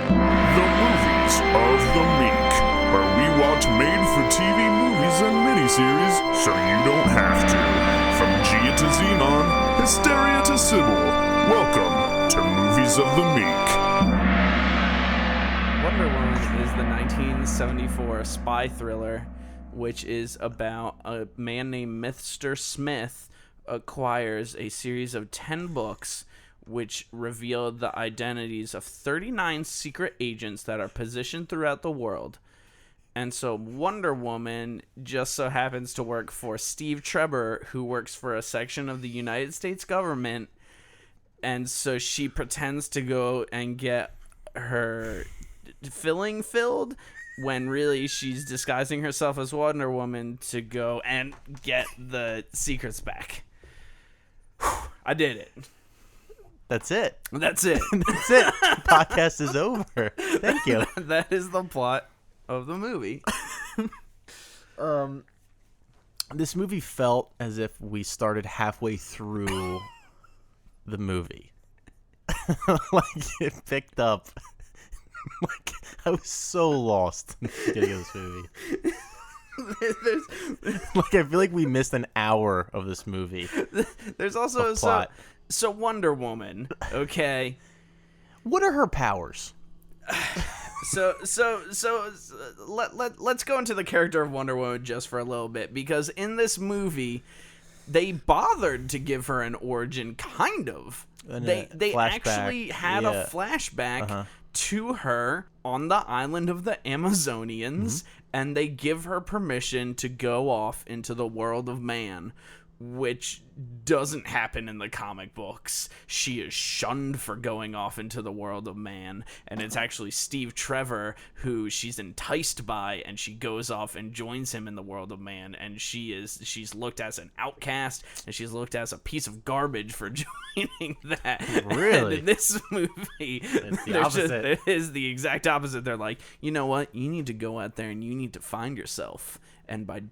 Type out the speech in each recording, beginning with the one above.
The Movies of the Meek, where we watch made-for-TV movies and miniseries so you don't have to. From Gia to Xenon, Hysteria to Sybil, welcome to Movies of the Meek. Wonder Woman is the 1974 spy thriller, which is about a man named Mr. Smith acquires a series of 10 books which reveal the identities of 39 secret agents that are positioned throughout the world. And so Wonder Woman just so happens to work for Steve Trevor, who works for a section of the United States government. And so she pretends to go and get her filling filled when really she's disguising herself as Wonder Woman to go and get the secrets back. Whew, I did it. That's it. That's it. That's it. The podcast is over. Thank you. That is the plot of the movie. This movie felt as if we started halfway through the movie. Like, it picked up. Like, I was so lost in the beginning of this movie. Like, I feel like we missed an hour of this movie. There's also so Wonder Woman, okay? What are her powers? Let's go into the character of Wonder Woman just for a little bit, because in this movie they bothered to give her an origin, kind of. They actually had a flashback to her on the island of the Amazonians, and they give her permission to go off into the world of man, which doesn't happen in the comic books. She is shunned for going off into the world of man, and it's actually Steve Trevor who she's enticed by, and she goes off and joins him in the world of man, and she's looked as an outcast, and she's looked as a piece of garbage for joining that. Really? And in this movie, it's the opposite. It is the exact opposite. They're like, you know what? You need to go out there and you need to find yourself. And by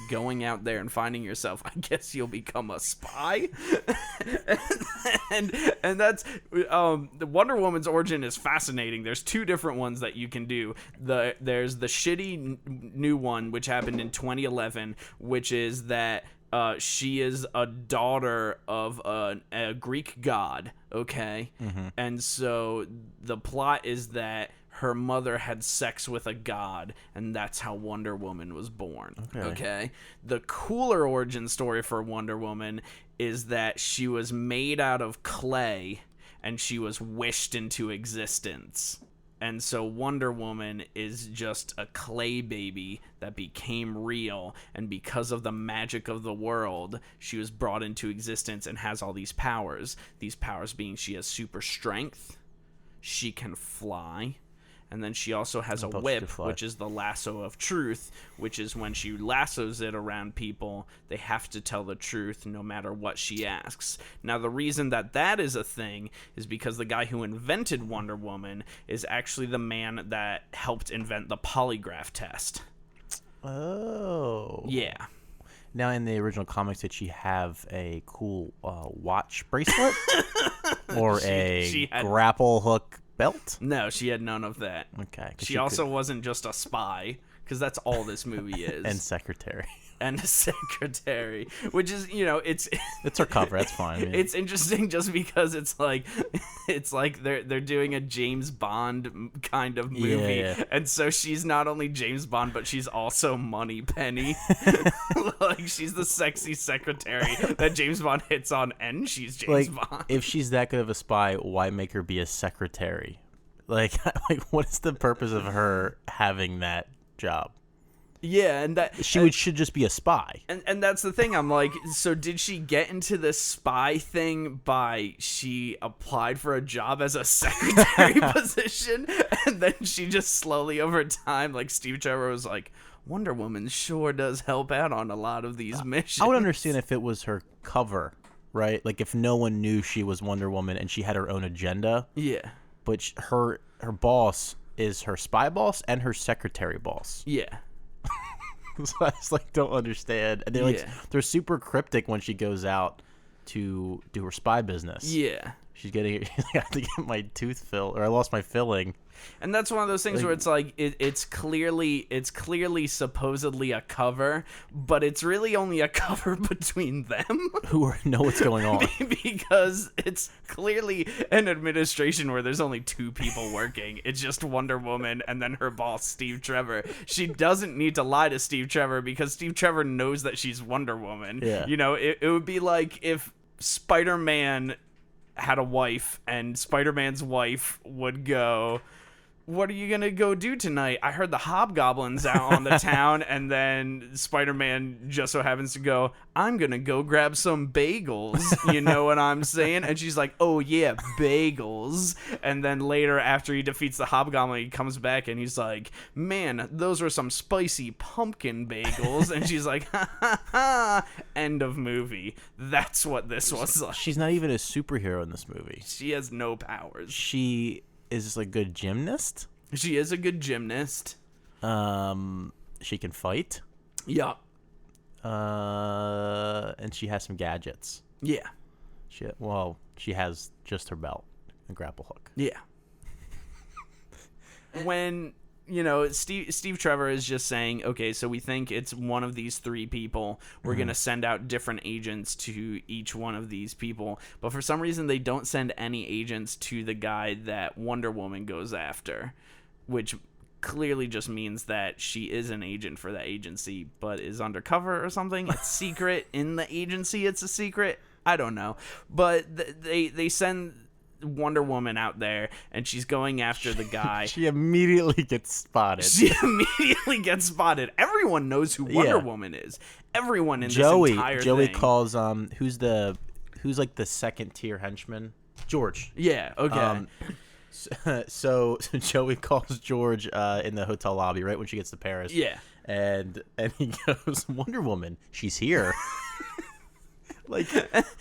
going out there and finding yourself, I guess you'll become a spy. and that's the Wonder Woman's origin is fascinating. There's two different ones that you can do. There's the shitty new one, which happened in 2011, which is that she is a daughter of a Greek god. Okay, and so the plot is that her mother had sex with a god, and that's how Wonder Woman was born. Okay? The cooler origin story for Wonder Woman is that she was made out of clay, and she was wished into existence. And so Wonder Woman is just a clay baby that became real, and because of the magic of the world, she was brought into existence and has all these powers. These powers being she has super strength, she can fly, and then she also has a whip, which is the lasso of truth, which is when she lassos it around people, they have to tell the truth no matter what she asks. Now, the reason that is a thing is because the guy who invented Wonder Woman is actually the man that helped invent the polygraph test. Oh. Yeah. Now, in the original comics, did she have a cool watch bracelet? Or a grapple hook belt? No, she had none of that. Okay. She also wasn't just a spy, because that's all this movie is. And secretary. And a secretary, which is, it's her cover. That's fine. Yeah. It's interesting just because it's like they're doing a James Bond kind of movie, and so she's not only James Bond, but she's also Moneypenny. Like, she's the sexy secretary that James Bond hits on, and she's James Bond. If she's that good of a spy, why make her be a secretary? Like what is the purpose of her having that job? Yeah, and that should just be a spy. And that's the thing. I'm like, so did she get into this spy thing by she applied for a job as a secretary position, and then she just slowly over time, like Steve Trevor was like, Wonder Woman sure does help out on a lot of these missions. I would understand if it was her cover, right? Like if no one knew she was Wonder Woman and she had her own agenda. Yeah. But her boss is her spy boss and her secretary boss. Yeah. So I just don't understand. And they're super cryptic when she goes out to do her spy business. Yeah. She's getting. I have to get my tooth filled, or I lost my filling. And that's one of those things where it's like it's clearly supposedly a cover, but it's really only a cover between them Who know what's going on? because it's clearly an administration where there's only two people working. It's just Wonder Woman and then her boss Steve Trevor. She doesn't need to lie to Steve Trevor because Steve Trevor knows that she's Wonder Woman. Yeah. You know, it would be like if Spider-Man had a wife and Spider-Man's wife would go, "What are you gonna go do tonight? I heard the hobgoblins out on the town," and then Spider-Man just so happens to go, "I'm gonna go grab some bagels." You know what I'm saying? And she's like, "Oh yeah, bagels." And then later, after he defeats the hobgoblin, he comes back and he's like, "Man, those were some spicy pumpkin bagels." And she's like, "Ha ha ha." End of movie. That's what this was like. She's not even a superhero in this movie. She has no powers. She is a good gymnast. She is a good gymnast. She can fight. Yeah. And she has some gadgets. Yeah. She has just her belt and grapple hook. Yeah. When, Steve Trevor is just saying, okay, so we think it's one of these three people. We're going to send out different agents to each one of these people. But for some reason, they don't send any agents to the guy that Wonder Woman goes after, which clearly just means that she is an agent for that agency, but is undercover or something. It's secret. In the agency, it's a secret. I don't know. But they send Wonder Woman out there, and she's going after the guy. She immediately gets spotted. Everyone knows who Wonder Woman is. Everyone in this entire Joey thing. calls who's like the second tier henchman? George. Yeah, okay. So Joey calls George in the hotel lobby right when she gets to Paris. Yeah. And he goes, "Wonder Woman, she's here." like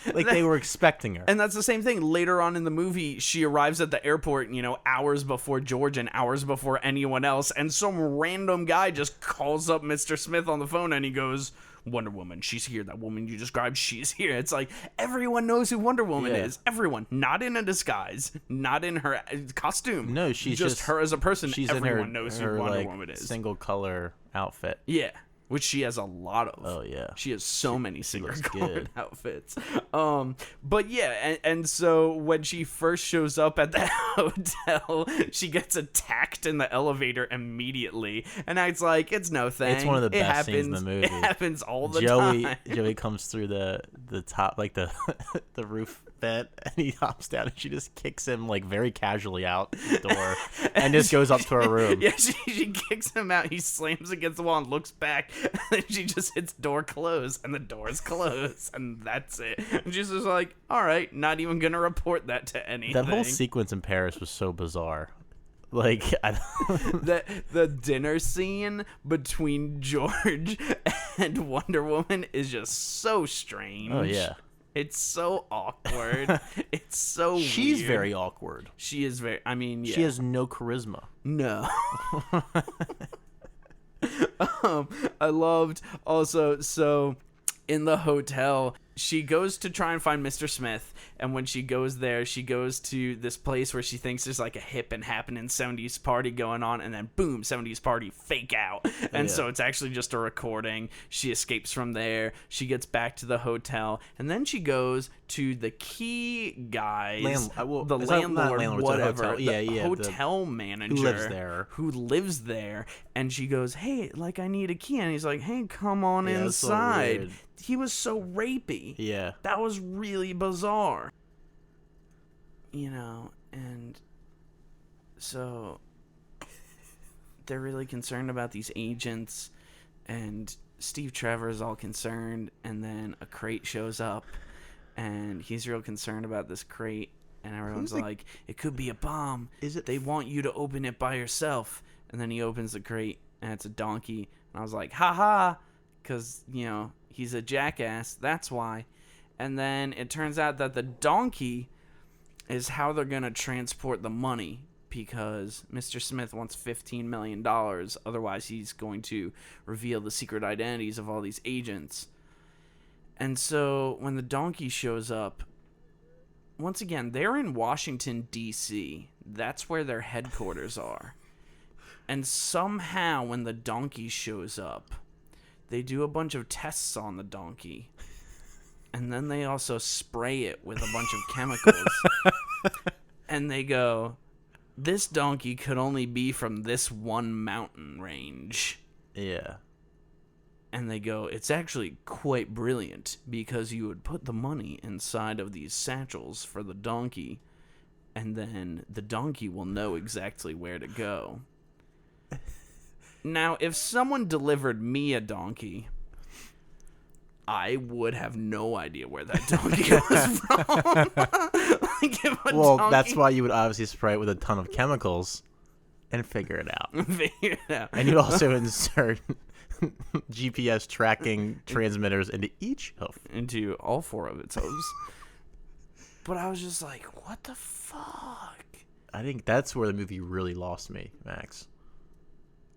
they were expecting her. And that's the same thing. Later on in the movie, she arrives at the airport, hours before George and hours before anyone else, and some random guy just calls up Mr. Smith on the phone and he goes, "Wonder Woman, she's here. That woman you described, she's here." It's like everyone knows who Wonder Woman is. Everyone. Not in a disguise. Not in her costume. No, she's just her as a person. She's everyone in knows her who Wonder Woman is. Single color outfit. Yeah. Which she has a lot of. Oh, yeah. She has so many single colored good. outfits. But yeah, and so when she first shows up at the hotel, she gets attacked in the elevator immediately. And it's like, it's no thing. It's one of the It best happens, scenes in the movie. It happens all the time. Joey comes through the top, like the the roof vent, and he hops down, and she just kicks him like very casually out the door, and just goes up to her room. Yeah, she kicks him out. He slams against the wall and looks back, and then she just hits door close, and the door's closed, and that's it. And she's just like, all right, not even gonna report that to anything. That whole sequence in Paris was so bizarre. Like the dinner scene between George and Wonder Woman is just so strange. Oh yeah. It's so awkward. It's so She's weird. very awkward. She is very, yeah. She has no charisma. No. I loved also, so in the hotel, she goes to try and find Mr. Smith, and when she goes there, she goes to this place where she thinks there's like a hip and happening 70s party going on, and then boom, 70s party, fake out. And so it's actually just a recording. She escapes from there. She gets back to the hotel, and then she goes to the key guys, the landlord, whatever, the hotel manager who lives there, and she goes, "Hey, like I need a key," and he's like, "Hey, come on inside." He was so rapey. Yeah. That was really bizarre. And so they're really concerned about these agents, and Steve Trevor is all concerned, and then a crate shows up, and he's real concerned about this crate, and everyone's like, it could be a bomb. They want you to open it by yourself. And then he opens the crate, and it's a donkey, and I was like, haha, because, he's a jackass, that's why. And then it turns out that the donkey is how they're going to transport the money, because Mr. Smith wants $15 million, otherwise he's going to reveal the secret identities of all these agents. And so when the donkey shows up, once again, they're in Washington, D.C. That's where their headquarters are. And somehow when the donkey shows up, they do a bunch of tests on the donkey. And then they also spray it with a bunch of chemicals. And they go, this donkey could only be from this one mountain range. Yeah. And they go, it's actually quite brilliant because you would put the money inside of these satchels for the donkey, and then the donkey will know exactly where to go. Now, if someone delivered me a donkey, I would have no idea where that donkey was from. Like, if a Well, donkey... that's why you would obviously spray it with a ton of chemicals and figure it out. Figure it out. And you'd also insert GPS tracking transmitters into each hoof. Into all four of its hooves. But I was just like, what the fuck? I think that's where the movie really lost me, Max.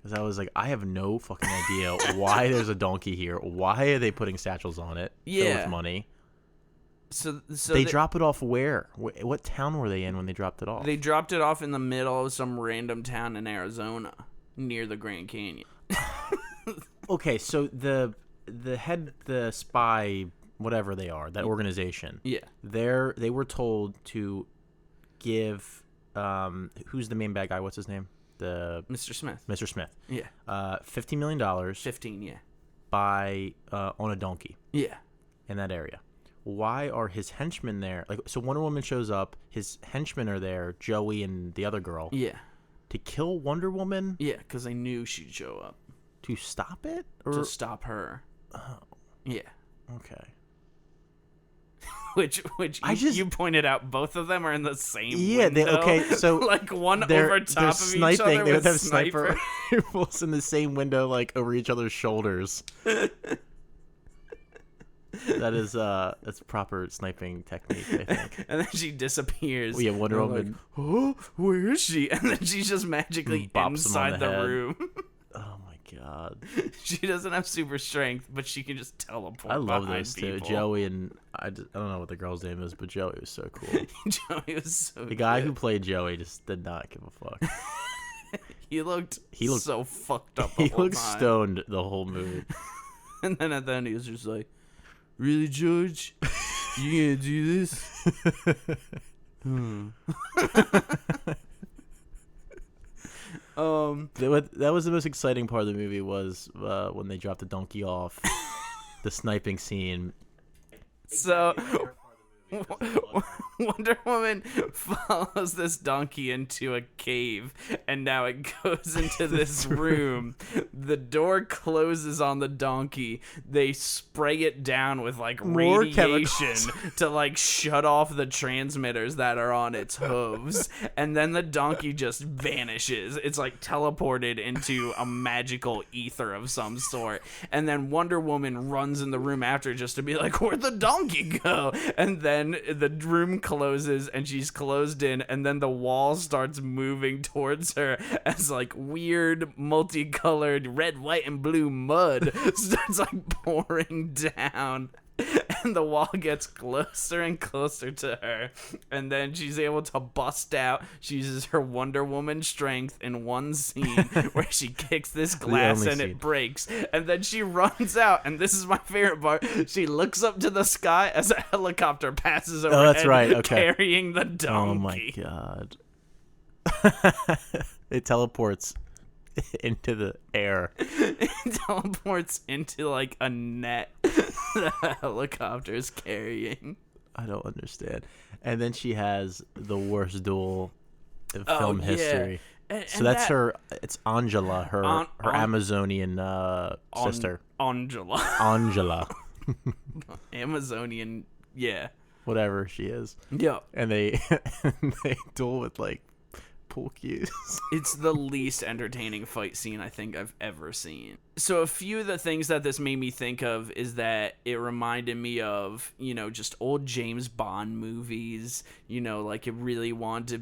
Because I was like, I have no fucking idea why there's a donkey here. Why are they putting satchels on it? Filled with money. So they drop it off where? What town were they in when they dropped it off? They dropped it off in the middle of some random town in Arizona, near the Grand Canyon. Okay, so the spy, whatever they are, that organization. Yeah. They were told to give who's the main bad guy? What's his name? Mr. Smith. Mr. Smith. Yeah. $15 million. 15, yeah. By on a donkey. Yeah. In that area. Why are his henchmen there? Like, so Wonder Woman shows up. His henchmen are there, Joey and the other girl. Yeah. To kill Wonder Woman? Yeah, because they knew she'd show up. To stop it? Or to stop her. Oh. Yeah. Okay. Which you pointed out, both of them are in the same window. So like one over top of sniping. each other. They would with have sniper rifles in the same window, like over each other's shoulders. That's proper sniping technique, I think. And then she disappears. Yeah, Wonder Woman. Like, oh, where is she? And then she's just magically inside the room. Oh my god. She doesn't have super strength, but she can just teleport. I love those people. two, Joey and I don't know what the girl's name is, but Joey was so cool. Joey was so The guy who played Joey just did not give a fuck. He looked so fucked up. He looked stoned the whole movie. And then at the end, he was just like, "Really, George? You gonna do this?" That was the most exciting part of the movie was when they dropped the donkey off, the sniping scene. So Wonder Woman follows this donkey into a cave, and now it goes into this room. The door closes on the donkey. They spray it down with like More radiation chemicals. to like shut off the transmitters that are on its hooves, and then the donkey just vanishes. It's like teleported into a magical ether of some sort, and then Wonder Woman runs in the room after just to be like, "Where'd the donkey go?" And then the room closes and she's closed in, and then the wall starts moving towards her as like weird multicolored red, white, and blue mud starts like pouring down. And the wall gets closer and closer to her, and then she's able to bust out. She uses her Wonder Woman strength in one scene where she kicks this glass and it breaks, and then she runs out, and this is my favorite part. She looks up to the sky as a helicopter passes overhead, that's right. Okay. Carrying the donkey. Oh my god. It teleports into the air. It teleports into like a net the helicopter is carrying. I don't understand. And then she has the worst duel in film history. And so that's it's Angela, her Amazonian sister. Angela. Amazonian, yeah. Whatever she is. Yeah. And they duel with like pool cues. It's the least entertaining fight scene I think I've ever seen. So a few of the things that this made me think of is that it reminded me of, just old James Bond movies, like it really wanted to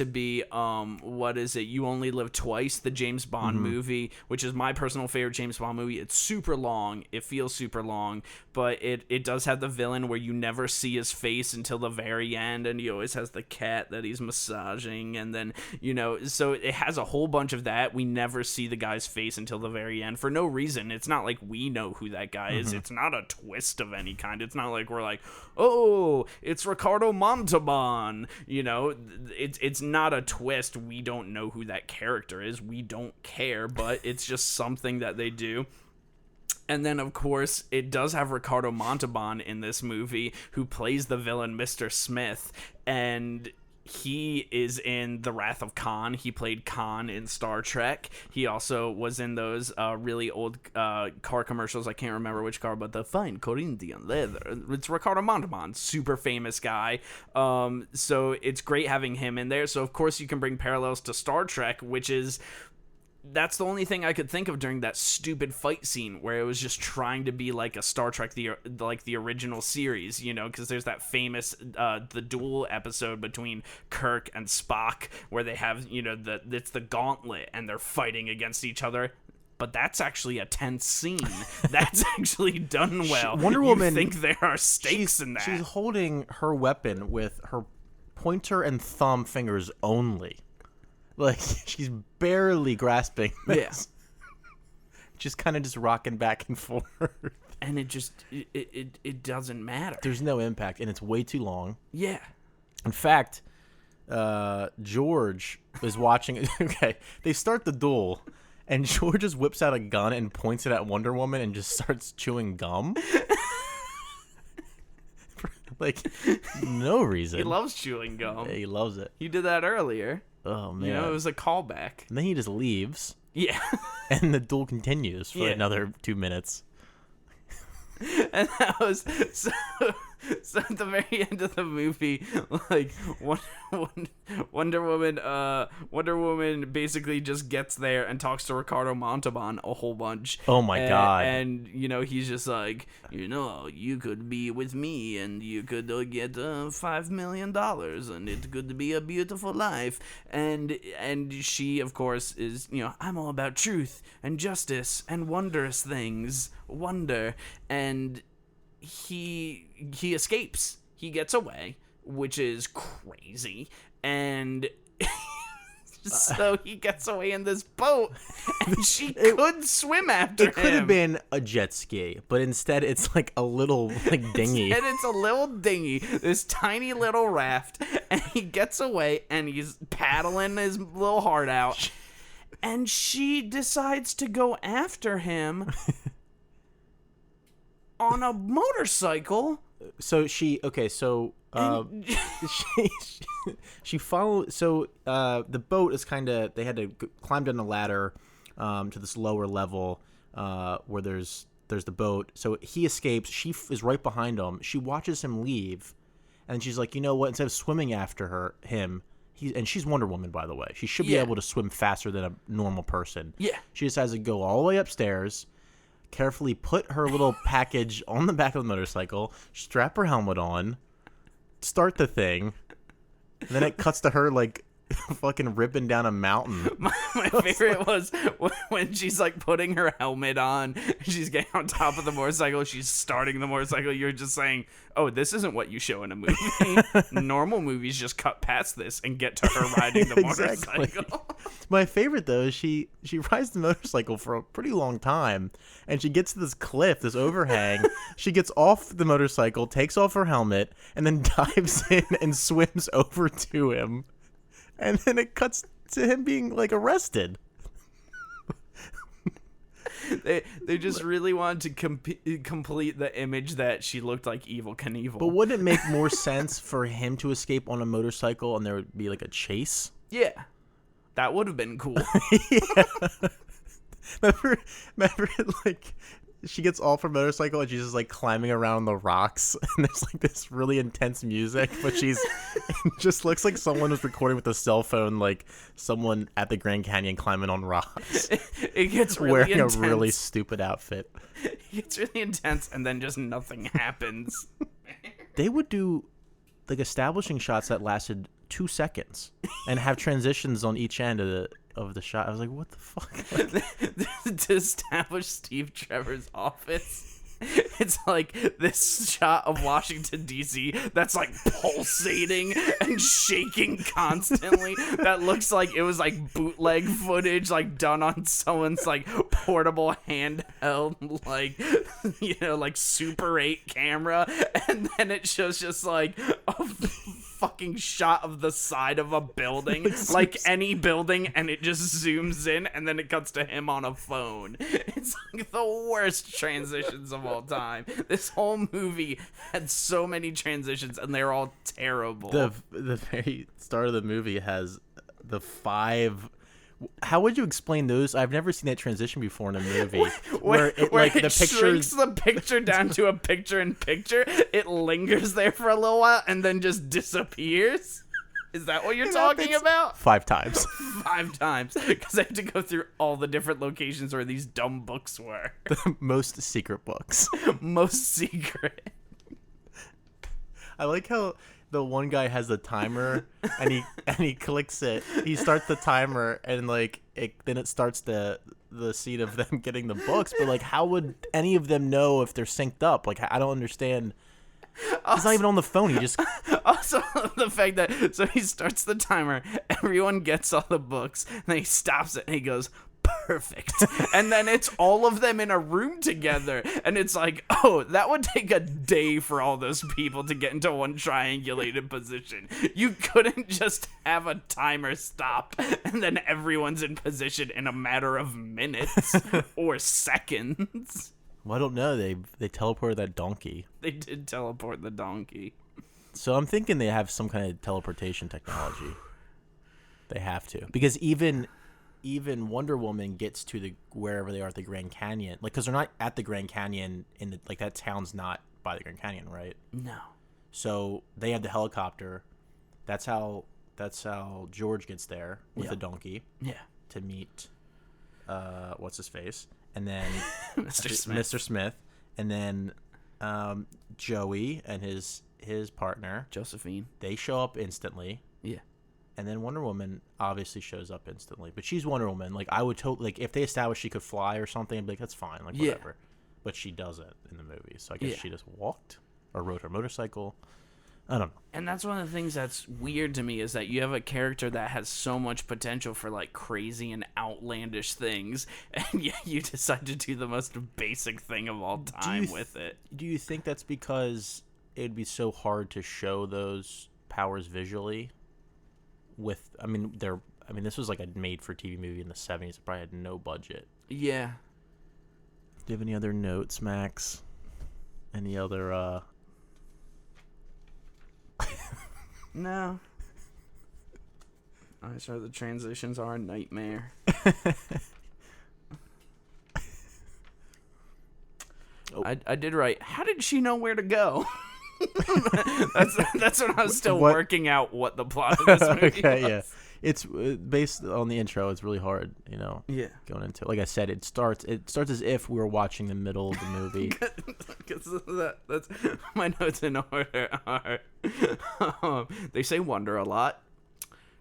be, what is it? You Only Live Twice, the James Bond movie, which is my personal favorite James Bond movie. It's super long. It feels super long, but it does have the villain where you never see his face until the very end, and he always has the cat that he's massaging, and then, so it has a whole bunch of that. We never see the guy's face until the very end for no reason. It's not like we know who that guy is. It's not a twist of any kind. It's not like we're like, oh, it's Ricardo Montalban. It's not a twist. We don't know who that character is. We don't care, but it's just something that they do. And then, of course, it does have Ricardo Montalban in this movie, who plays the villain Mr. Smith, and he is in The Wrath of Kahn. He played Kahn in Star Trek. He also was in those really old car commercials. I can't remember which car, but the fine Corinthian leather. It's Ricardo Montalban, super famous guy. So it's great having him in there. So, of course, you can bring parallels to Star Trek, which is... That's the only thing I could think of during that stupid fight scene where it was just trying to be like a Star Trek, the original series, because there's that famous the duel episode between Kirk and Spock where they have it's the gauntlet and they're fighting against each other. But that's actually a tense scene. That's actually done well. Wonder Woman, you think there are stakes in that? She's holding her weapon with her pointer and thumb fingers only. Like, she's barely grasping this. Yeah. Just kind of just rocking back and forth. And it just, it doesn't matter. There's no impact, and it's way too long. Yeah. In fact, George is watching. Okay, they start the duel, and George just whips out a gun and points it at Wonder Woman and just starts chewing gum. Like, no reason. He loves chewing gum. Yeah, he loves it. He did that earlier. Oh, man. It was a callback. And then he just leaves. Yeah. And the duel continues for another 2 minutes. And that was... So at the very end of the movie, like Wonder Woman basically just gets there and talks to Ricardo Montalban a whole bunch. Oh my God. And he's just like, you could be with me and you could get $5 million and it could be a beautiful life. And she, of course, is, I'm all about truth and justice and wondrous things. Wonder. And he escapes. He gets away, which is crazy. And so he gets away in this boat, and she could swim after him. It could have been a jet ski, but instead it's like a little dinghy. And it's a little dinghy, this tiny little raft, and he gets away, and he's paddling his little heart out, and she decides to go after him on a motorcycle. So she followed. So the boat is kind of, they had to climb down the ladder to this lower level where there's the boat. So he escapes. She is right behind him. She watches him leave, and she's like, you know what? Instead of swimming after him, and she's Wonder Woman, by the way. She should be able to swim faster than a normal person. Yeah. She decides to go all the way upstairs, carefully put her little package on the back of the motorcycle, strap her helmet on, start the thing, and then it cuts to her like fucking ripping down a mountain. My favorite was when she's like putting her helmet on, she's getting on top of the motorcycle, she's starting the motorcycle. You're just saying, oh, this isn't what you show in a movie. Normal movies just cut past this and get to her riding the motorcycle. Exactly. My favorite though is she rides the motorcycle for a pretty long time, and she gets to this cliff, this overhang. She gets off the motorcycle, takes off her helmet, and then dives in and swims over to him. And then it cuts to him being like arrested. They just really wanted to complete the image that she looked like Evel Knievel. But wouldn't it make more sense for him to escape on a motorcycle and there would be like a chase? Yeah, that would have been cool. Yeah. Remember, like she gets off her motorcycle and she's just like climbing around the rocks, and there's like this really intense music, but it just looks like someone was recording with a cell phone, like someone at the Grand Canyon climbing on rocks. It gets really wearing intense. a really stupid outfit. It gets really intense, and then just nothing happens. They would do like establishing shots that lasted 2 seconds and have transitions on each end of the shot. I was like, what the fuck? Like, To establish Steve Trevor's office, it's like this shot of Washington D.C. that's like pulsating and shaking constantly. That looks like it was like bootleg footage, like done on someone's like portable handheld, like like Super 8 camera, and then it shows just like a fucking shot of the side of a building, like any building, and it just zooms in, and then it cuts to him on a phone. It's like the worst transitions of all time. This whole movie had so many transitions, and they're all terrible. the very start of the movie has the 5. How would you explain those? I've never seen that transition before in a movie. where like it the shrinks pictures. the picture down to a picture-in-picture. It lingers there for a little while and then just disappears. Is that what you're talking about? 5 times. 5 times, because I have to go through all the different locations where these dumb books were. Most secret books. Most secret. I like how the one guy has the timer and he clicks it. He starts the timer and like then it starts the scene of them getting the books. But like, how would any of them know if they're synced up? Like, I don't understand. He's not even on the phone. He just Also, the fact that so he starts the timer, everyone gets all the books, and then he stops it and he goes, perfect. And then it's all of them in a room together, and it's like, oh, that would take a day for all those people to get into one triangulated position. You couldn't just have a timer stop and then everyone's in position in a matter of minutes or seconds. well, I don't know. They teleported that donkey. They did teleport the donkey. So I'm thinking they have some kind of teleportation technology. They have to, because even Wonder Woman gets to the wherever they are at the Grand Canyon, like, because they're not at the Grand Canyon in the, like, that town's not by the Grand Canyon, right? No. So they have the helicopter. That's how George gets there with Yeah. the donkey. Yeah. To meet what's his face, and then Mr. Smith. and then Joey and his partner Josephine. They show up instantly. Yeah. And then Wonder Woman obviously shows up instantly. But she's Wonder Woman. Like, I would totally, like, if they established she could fly or something, I'd be like, that's fine. Like, Yeah. whatever. But she doesn't in the movie. So I guess Yeah. she just walked or rode her motorcycle. I don't know. And that's one of the things that's weird to me, is that you have a character that has so much potential for like crazy and outlandish things, and yet you decide to do the most basic thing of all time with it. Do you think that's because it'd be so hard to show those powers visually? This was like a made-for-TV movie in the 70s. It probably had no budget. Yeah. Do you have any other notes, Max? Any other, No. I sure the transitions are a nightmare. Oh. I did write, how did she know where to go? that's when I was still What? working out what the plot of this movie Okay, was. yeah. It's based on the intro. It's really hard, Yeah. going into it. Like I said, it starts as if we were watching the middle of the movie. Because that's my notes in order are they say Wonder a lot.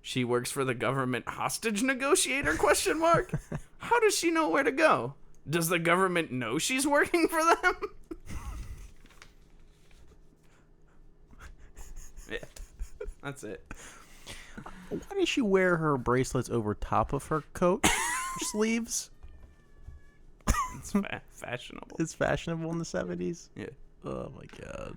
She works for the government hostage negotiator, question mark. How does she know where to go? Does the government know she's working for them? Yeah, that's it. Why does she wear her bracelets over top of her coat sleeves? It's fashionable. It's fashionable in the 70s. Yeah. Oh my god.